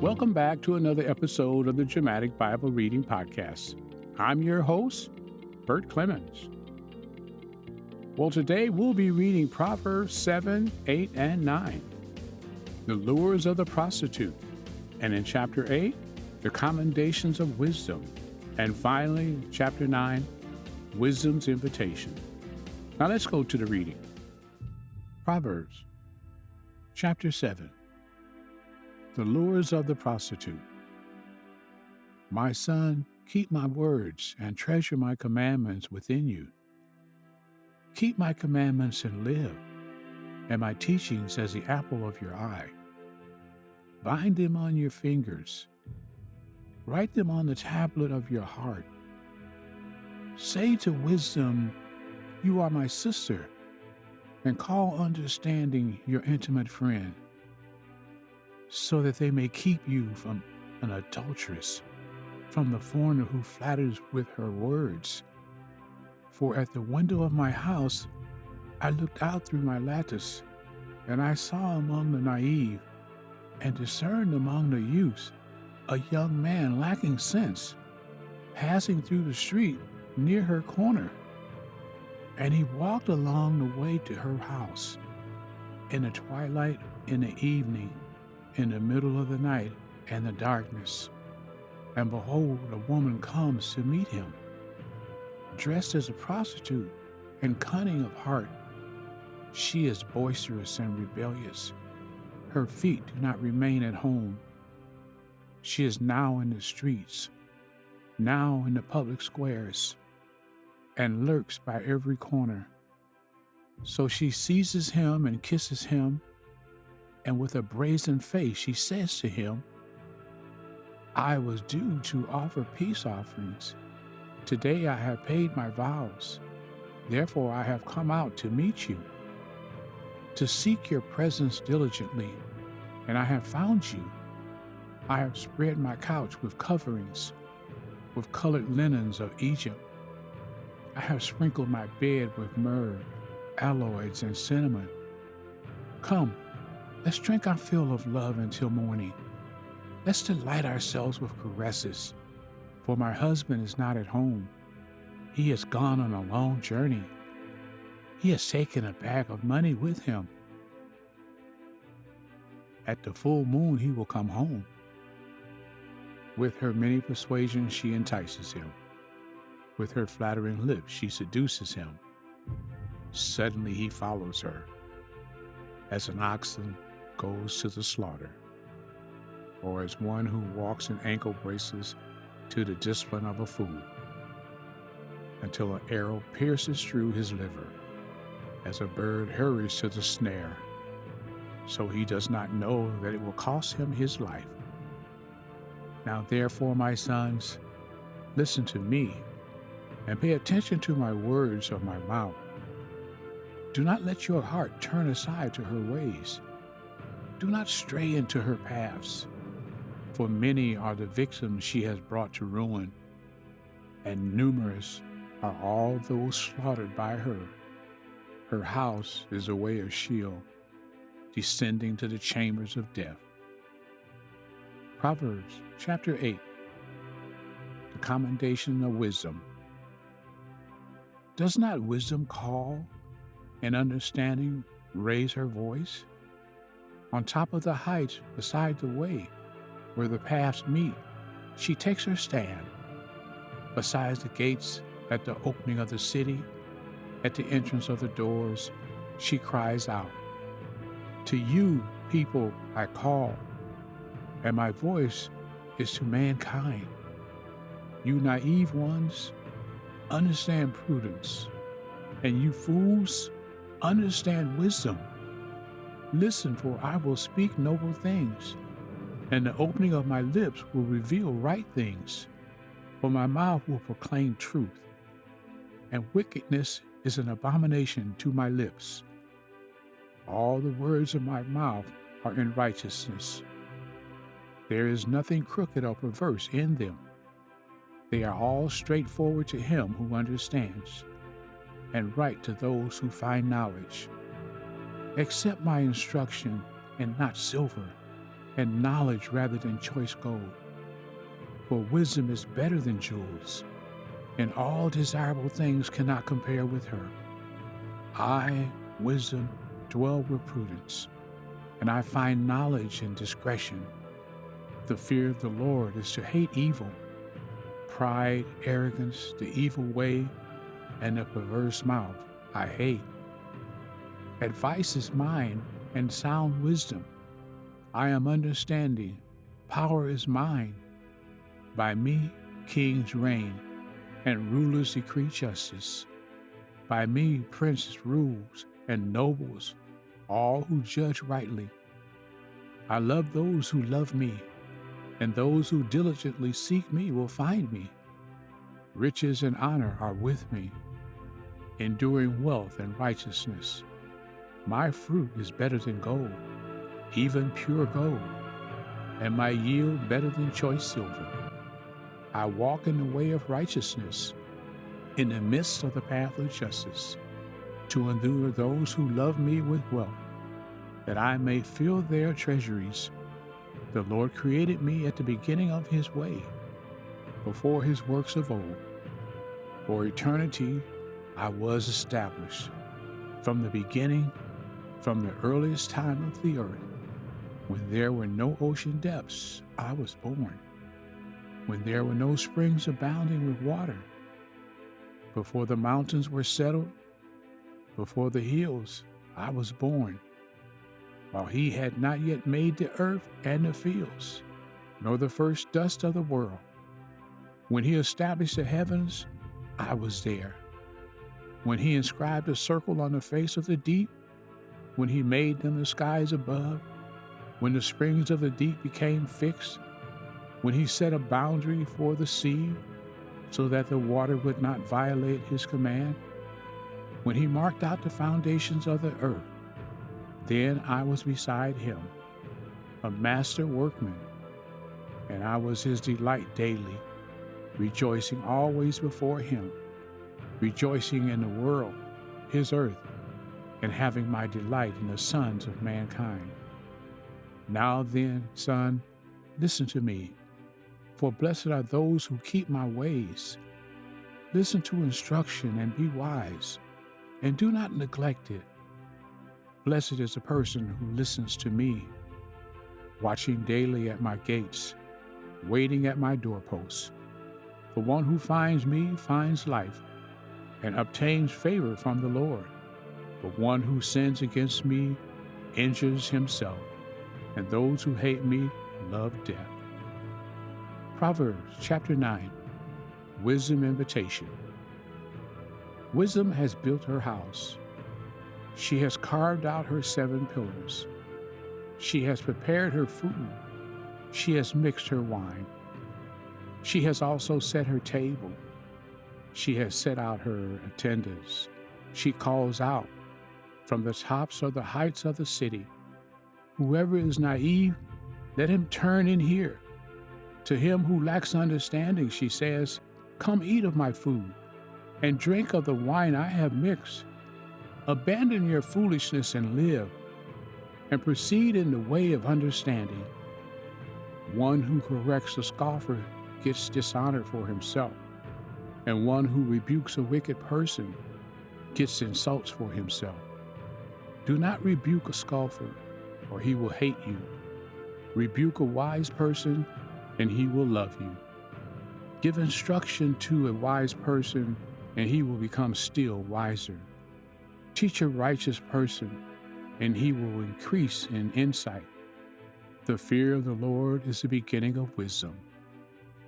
Welcome back to another episode of the Dramatic Bible Reading Podcast. I'm your host, Bert Clemens. Well, today we'll be reading Proverbs 7, 8, and 9, the lures of the prostitute, and in chapter 8, the commendations of wisdom, and finally, chapter 9, wisdom's invitation. Now let's go to the reading. Proverbs, chapter 7. The lures of the prostitute. My son, keep my words and treasure my commandments within you. Keep my commandments and live, and my teachings as the apple of your eye. Bind them on your fingers. Write them on the tablet of your heart. Say to wisdom, you are my sister, and call understanding your intimate friend, so that they may keep you from an adulteress, from the foreigner who flatters with her words. For at the window of my house I looked out through my lattice, and I saw among the naive, and discerned among the youths, a young man lacking sense, passing through the street near her corner. And he walked along the way to her house, in the twilight, in the evening, in the middle of the night and the darkness. And behold, a woman comes to meet him, dressed as a prostitute and cunning of heart. She is boisterous and rebellious. Her feet do not remain at home. She is now in the streets, now in the public squares, and lurks by every corner. So she seizes him and kisses him, and with a brazen face she says to him, I was due to offer peace offerings. Today I have paid my vows. Therefore I have come out to meet you, to seek your presence diligently, and I have found you. I have spread my couch with coverings, with colored linens of Egypt. I have sprinkled my bed with myrrh, aloes, and cinnamon. Come, let's drink our fill of love until morning. Let's delight ourselves with caresses, for my husband is not at home. He has gone on a long journey. He has taken a bag of money with him. At the full moon he will come home. With her many persuasions she entices him. With her flattering lips she seduces him. Suddenly he follows her, as an oxen goes to the slaughter, or as one who walks in ankle bracelets to the discipline of a fool, until an arrow pierces through his liver, as a bird hurries to the snare, so he does not know that it will cost him his life. Now therefore, my sons, listen to me, and pay attention to my words of my mouth. Do not let your heart turn aside to her ways. Do not stray into her paths, for many are the victims she has brought to ruin, and numerous are all those slaughtered by her. Her house is a way of Sheol, descending to the chambers of death. Proverbs chapter 8, the commendation of wisdom. Does not wisdom call, and understanding raise her voice? On top of the heights beside the way, where the paths meet, she takes her stand. Besides the gates, at the opening of the city, at the entrance of the doors, she cries out, to you, people, I call, and my voice is to mankind. You naive ones, understand prudence, and you fools, understand wisdom. Listen, for I will speak noble things, and the opening of my lips will reveal right things, for my mouth will proclaim truth, and wickedness is an abomination to my lips. All the words of my mouth are in righteousness. There is nothing crooked or perverse in them. They are all straightforward to him who understands, and right to those who find knowledge. Accept my instruction and not silver, and knowledge rather than choice gold. For wisdom is better than jewels, and all desirable things cannot compare with her. I, wisdom, dwell with prudence, and I find knowledge and discretion. The fear of the Lord is to hate evil, pride, arrogance, the evil way, and the perverse mouth I hate. Advice is mine, and sound wisdom. I am understanding. Power is mine. By me kings reign, and rulers decree justice. By me princes rules, and nobles, all who judge rightly. I love those who love me, and those who diligently seek me will find me. Riches and honor are with me, enduring wealth and righteousness. My fruit is better than gold, even pure gold, and my yield better than choice silver. I walk in the way of righteousness, in the midst of the path of justice, to endure those who love me with wealth, that I may fill their treasuries. The Lord created me at the beginning of his way, before his works of old. For eternity I was established. From the beginning, from the earliest time of the earth, when there were no ocean depths, I was born. When there were no springs abounding with water, before the mountains were settled, before the hills, I was born. While he had not yet made the earth and the fields, nor the first dust of the world. When he established the heavens, I was there. When he inscribed a circle on the face of the deep, when he made them the skies above, when the springs of the deep became fixed, when he set a boundary for the sea, so that the water would not violate his command, when he marked out the foundations of the earth, then I was beside him, a master workman, and I was his delight daily, rejoicing always before him, rejoicing in the world, his earth, and having my delight in the sons of mankind. Now then, son, listen to me, for blessed are those who keep my ways. Listen to instruction and be wise, and do not neglect it. Blessed is the person who listens to me, watching daily at my gates, waiting at my doorposts. The one who finds me finds life and obtains favor from the Lord. But one who sins against me injures himself, and those who hate me love death. Proverbs chapter 9, Wisdom Invitation. Wisdom has built her house. She has carved out her 7 pillars. She has prepared her food. She has mixed her wine. She has also set her table. She has set out her attendants. She calls out from the tops of the heights of the city, whoever is naive, let him turn in here. To him who lacks understanding, she says, come eat of my food and drink of the wine I have mixed. Abandon your foolishness and live, and proceed in the way of understanding. One who corrects a scoffer gets dishonor for himself, and one who rebukes a wicked person gets insults for himself. Do not rebuke a scoffer, or he will hate you. Rebuke a wise person, and he will love you. Give instruction to a wise person, and he will become still wiser. Teach a righteous person, and he will increase in insight. The fear of the Lord is the beginning of wisdom.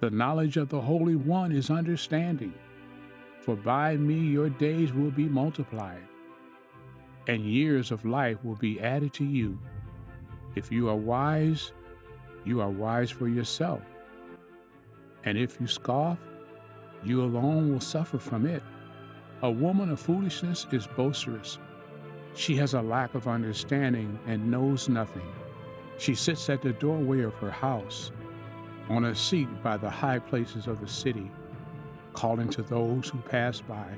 The knowledge of the Holy One is understanding. For by me your days will be multiplied, and years of life will be added to you. If you are wise for yourself. And if you scoff, you alone will suffer from it. A woman of foolishness is boisterous. She has a lack of understanding and knows nothing. She sits at the doorway of her house, on a seat by the high places of the city, calling to those who pass by,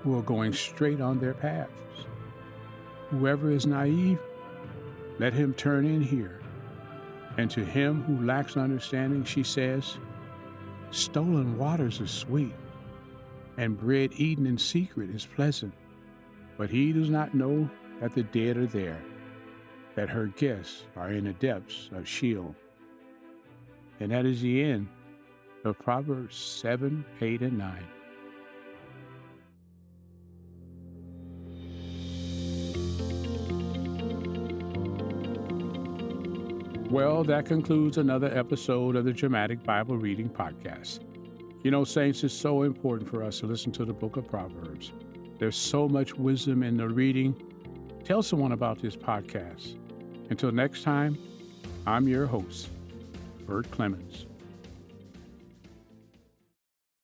who are going straight on their paths. Whoever is naive, let him turn in here. And to him who lacks understanding, she says, stolen waters are sweet, and bread eaten in secret is pleasant. But he does not know that the dead are there, that her guests are in the depths of Sheol. And that is the end of Proverbs 7, 8, and 9. Well, that concludes another episode of the Dramatic Bible Reading Podcast. You know, saints, it's so important for us to listen to the book of Proverbs. There's so much wisdom in the reading. Tell someone about this podcast. Until next time, I'm your host, Bert Clemens.